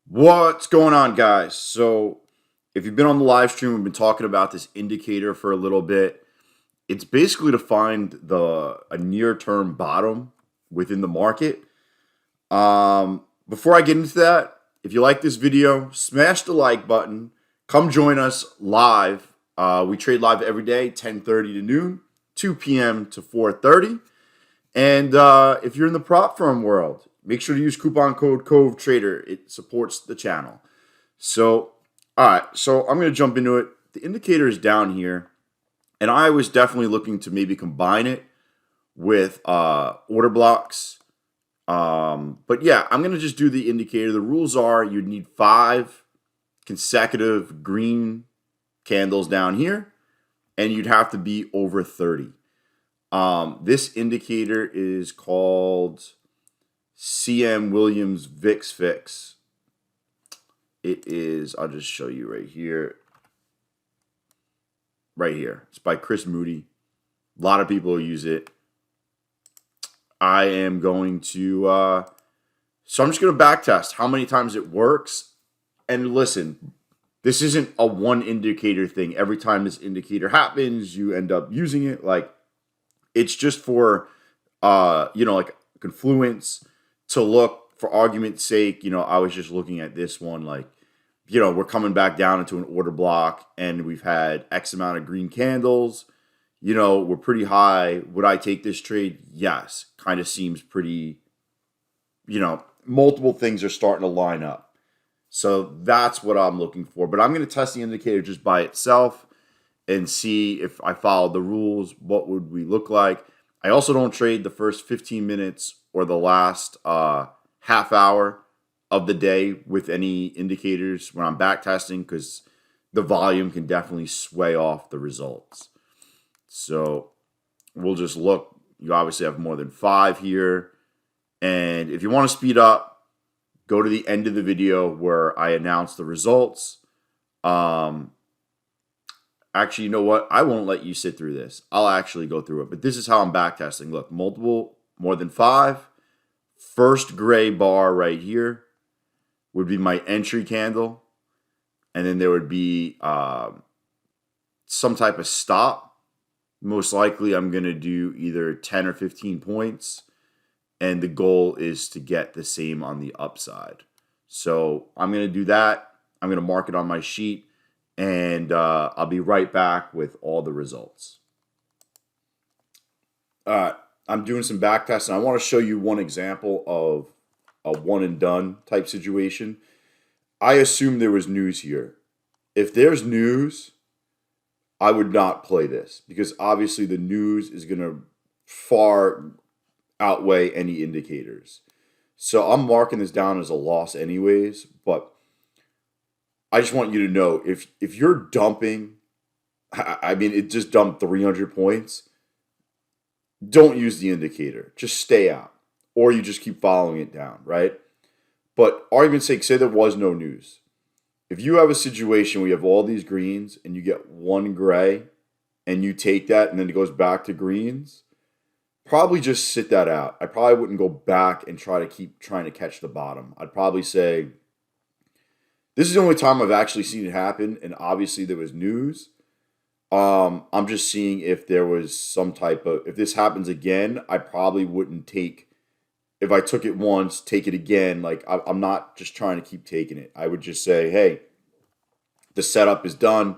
What's going on, guys? So, if you've been on the live stream, we've been talking about this indicator for a little bit. It's basically to find a near-term bottom within the market. Before I get into that, if you like this video, smash the like button. Come join us live. We trade live every day, 10:30 to noon, 2 p.m. to 4:30. And if you're in the prop firm world, make sure to use coupon code COVETRADER. It supports the channel. So, all right. So I'm going to jump into it. The indicator is down here, and I was definitely looking to maybe combine it with order blocks. But yeah, I'm going to just do the indicator. The rules are you need 5 consecutive green candles down here, and you'd have to be over 30. This indicator is called CM Williams VIX Fix. It is, I'll just show you right here. Right here. It's by Chris Moody. A lot of people use it. I am going to, so I'm just going to backtest how many times it works. And listen, this isn't a one indicator thing. Every time this indicator happens, you end up using it. Like, it's just for, like confluence to look for argument's sake. I was just looking at this one, like, we're coming back down into an order block and we've had X amount of green candles. We're pretty high. Would I take this trade? Yes. Kind of seems pretty, multiple things are starting to line up. So that's what I'm looking for. But I'm going to test the indicator just by itself and see if I followed the rules, what would we look like. I also don't trade the first 15 minutes or the last half hour of the day with any indicators when I'm backtesting because the volume can definitely sway off the results. So we'll just look. You obviously have more than 5 here. And if you want to speed up, go to the end of the video where I announce the results. Actually, you know what? I won't let you sit through this. I'll actually go through it. But this is how I'm backtesting. Look, multiple, more than 5. First gray bar right here would be my entry candle. And then there would be some type of stop. Most likely, I'm going to do either 10 or 15 points. And the goal is to get the same on the upside. So I'm going to do that. I'm going to mark it on my sheet. And I'll be right back with all the results. I'm doing some back tests, and I want to show you one example of a one and done type situation. I assume there was news here. If there's news, I would not play this because obviously the news is going to far outweigh any indicators. So I'm marking this down as a loss anyways, but I just want you to know if you're dumping, I mean, it just dumped 300 points. Don't use the indicator. Just stay out. Or you just keep following it down, right? But argument's sake, say there was no news. If you have a situation where you have all these greens and you get one gray and you take that and then it goes back to greens, probably just sit that out. I probably wouldn't go back and try to keep trying to catch the bottom. I'd probably say, this is the only time I've actually seen it happen, and obviously there was news. I'm just seeing if there was some type of, if this happens again, I probably wouldn't take, if I took it once, take it again. Like, I'm not just trying to keep taking it. I would just say, hey, the setup is done,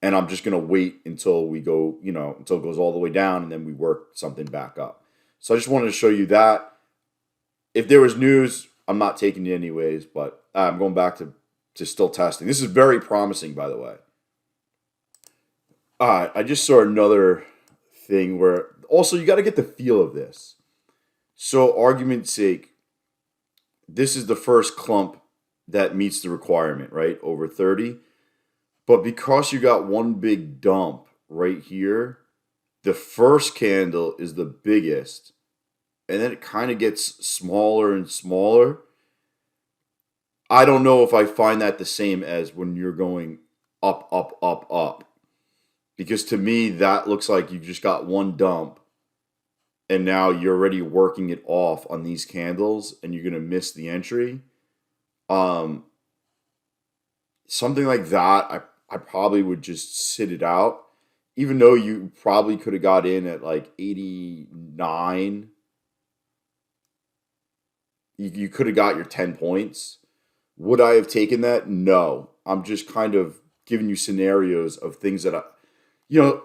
and I'm just going to wait until we go, until it goes all the way down, and then we work something back up. So I just wanted to show you that. If there was news, I'm not taking it anyways, but I'm going back to still testing. This is very promising, by the way. I just saw another thing where also you got to get the feel of this. So, argument's sake, this is the first clump that meets the requirement, right? Over 30. But because you got one big dump right here, the first candle is the biggest. And then it kind of gets smaller and smaller. I don't know if I find that the same as when you're going up, up, up, up. Because to me, that looks like you just got one dump and now you're already working it off on these candles and you're going to miss the entry. something like that, I probably would just sit it out. Even though you probably could have got in at like 89, you could have got your 10 points. Would I have taken that? No. I'm just kind of giving you scenarios of things that you know,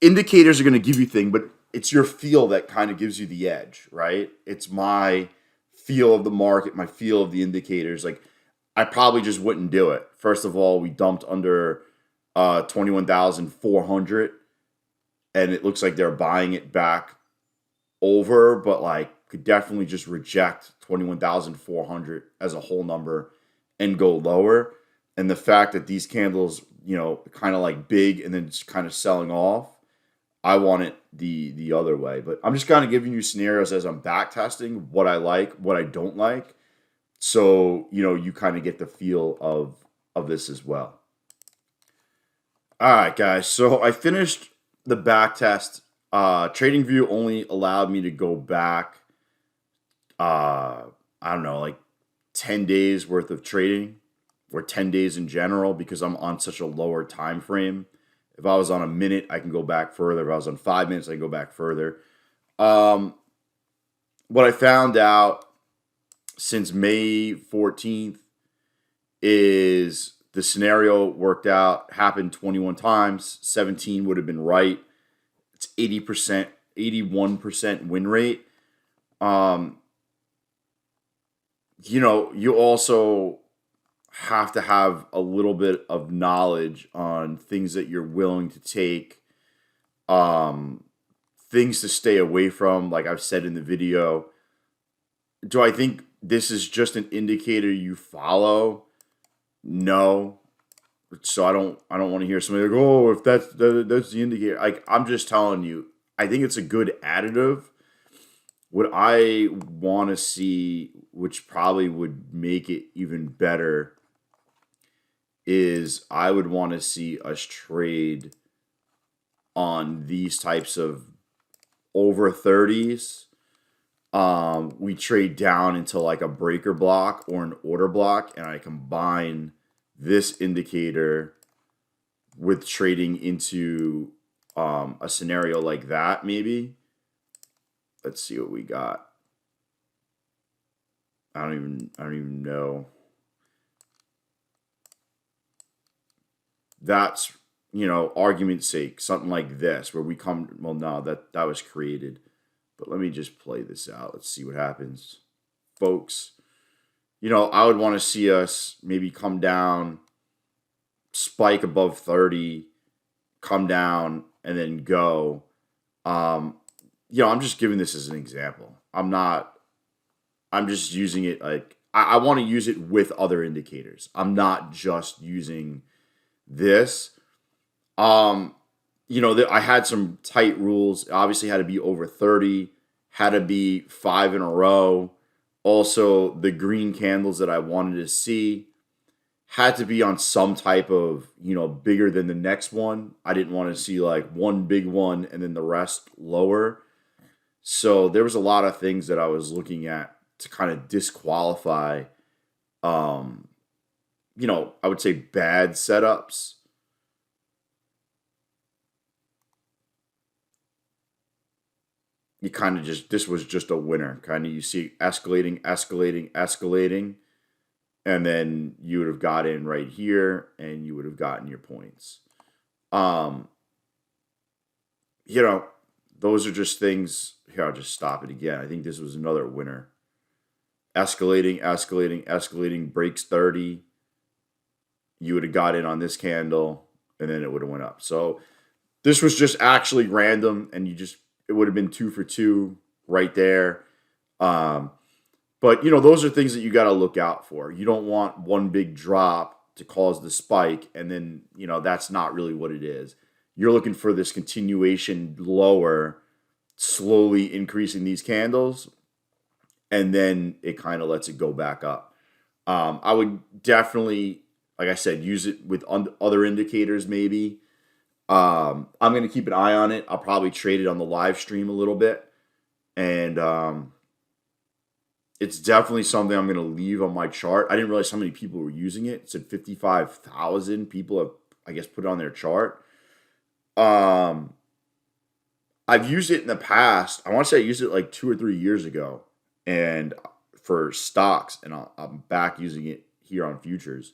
indicators are going to give you things, but it's your feel that kind of gives you the edge, right? It's my feel of the market, my feel of the indicators. Like, I probably just wouldn't do it. First of all, we dumped under 21,400, and it looks like they're buying it back over, but like could definitely just reject 21,400 as a whole number and go lower. And the fact that these candles, kind of like big and then just kind of selling off, I want it the other way. But I'm just kind of giving you scenarios as I'm back testing what I like, what I don't like. So, you kind of get the feel of this as well. All right, guys. So I finished the back test. Tradingview only allowed me to go back, I don't know, like 10 days worth of trading, or 10 days in general, because I'm on such a lower time frame. If I was on a minute, I can go back further. If I was on 5 minutes, I can go back further. What I found out since May 14th is the scenario worked out, happened 21 times. 17 would have been right. It's 80%, 81% win rate. You also have to have a little bit of knowledge on things that you're willing to take, things to stay away from, like I've said in the video. Do I think this is just an indicator you follow? No. So I don't want to hear somebody like, oh, if that's the indicator. Like, I'm just telling you, I think it's a good additive. What I want to see, which probably would make it even better, is I would want to see us trade on these types of over 30s. We trade down into like a breaker block or an order block, and I combine this indicator with trading into a scenario like that, maybe. Let's see what we got. I don't even know. That's, argument's sake, something like this where we come. Well, no, that was created. But let me just play this out. Let's see what happens, folks. I would want to see us maybe come down, spike above 30, come down, and then go. I'm just giving this as an example. I'm just using it like I want to use it with other indicators. I'm not just using this. I had some tight rules. It obviously had to be over 30, had to be 5 in a row. Also, the green candles that I wanted to see had to be on some type of, bigger than the next one. I didn't want to see like one big one and then the rest lower. So there was a lot of things that I was looking at to kind of disqualify, I would say bad setups. You kind of this was just a winner. Kind of, you see escalating, escalating, escalating. And then you would have got in right here and you would have gotten your points. Those are just things. Here, I'll just stop it again. I think this was another winner. Escalating, escalating, escalating, breaks 30. You would have got in on this candle and then it would have went up. So this was just actually random, and it would have been 2 for 2 right there. But, those are things that you got to look out for. You don't want one big drop to cause the spike, and then, that's not really what it is. You're looking for this continuation lower, slowly increasing these candles, and then it kind of lets it go back up. I would definitely, like I said, use it with other indicators maybe. I'm going to keep an eye on it. I'll probably trade it on the live stream a little bit. And, It's definitely something I'm going to leave on my chart. I didn't realize how many people were using it. It said 55,000 people have, I guess, put it on their chart. Um, I've used it in the past. I want to say I used it like 2 or 3 years ago, and for stocks, and I'm back using it here on futures.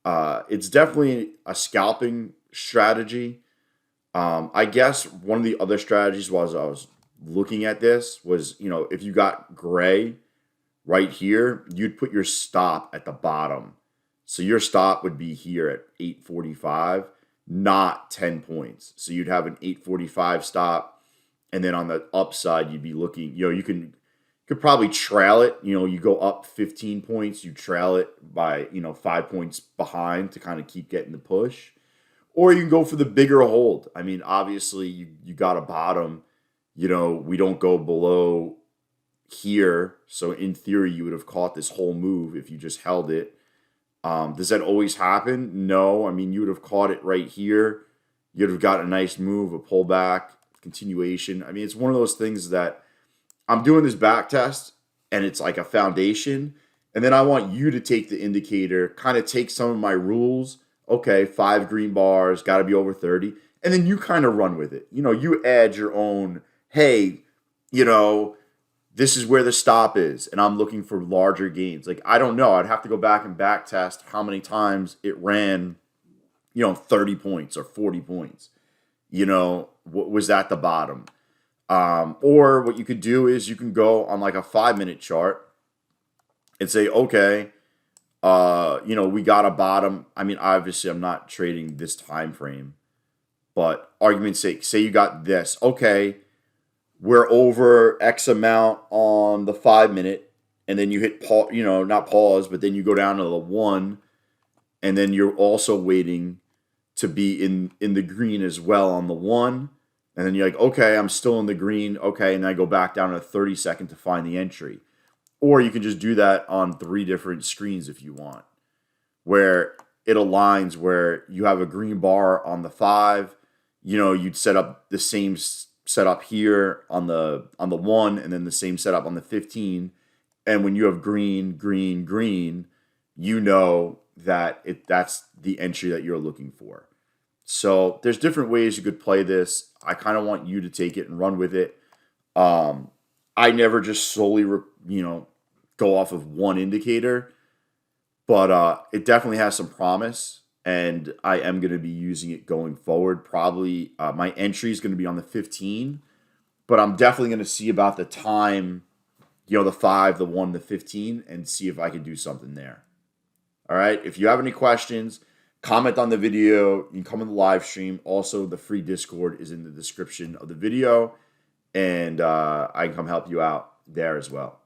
It's definitely a scalping strategy. I guess one of the other strategies was I was looking at this was, if you got gray right here, you'd put your stop at the bottom. So your stop would be here at 845, not 10 points. So you'd have an 845 stop. And then on the upside, you'd be looking, you could probably trail it. You go up 15 points, you trail it by, 5 points behind to kind of keep getting the push. Or you can go for the bigger hold. I mean, obviously, you got a bottom. We don't go below here. So in theory, you would have caught this whole move if you just held it. Does that always happen? No. I mean, you would have caught it right here. You'd have got a nice move, a pullback, continuation. I mean, it's one of those things that I'm doing this back test, and it's like a foundation. And then I want you to take the indicator, kind of take some of my rules. Okay, 5 green bars, got to be over 30. And then you kind of run with it. You add your own, hey, this is where the stop is, and I'm looking for larger gains. Like, I don't know. I'd have to go back and back test how many times it ran, 30 points or 40 points. What was at the bottom? Or what you could do is you can go on like a 5-minute chart and say, okay, we got a bottom. I mean, obviously, I'm not trading this time frame, but argument's sake, say you got this. Okay, we're over X amount on the 5-minute, and then you hit pause, not pause, but then you go down to the 1, and then you're also waiting to be in the green as well on the 1. And then you're like, okay, I'm still in the green. Okay, and then I go back down to 30-second to find the entry. Or you can just do that on 3 different screens if you want, where it aligns where you have a green bar on the 5. You'd set up the same setup here on the 1, and then the same setup on the 15. And when you have green, green, green, that's the entry that you're looking for. So there's different ways you could play this. I kind of want you to take it and run with it. I never just solely, go off of one indicator, but it definitely has some promise, and I am going to be using it going forward. Probably my entry is going to be on the 15, but I'm definitely going to see about the time, the 5, the 1, the 15, and see if I can do something there. All right. If you have any questions, comment on the video. You can come in the live stream. Also, the free Discord is in the description of the video, and I can come help you out there as well.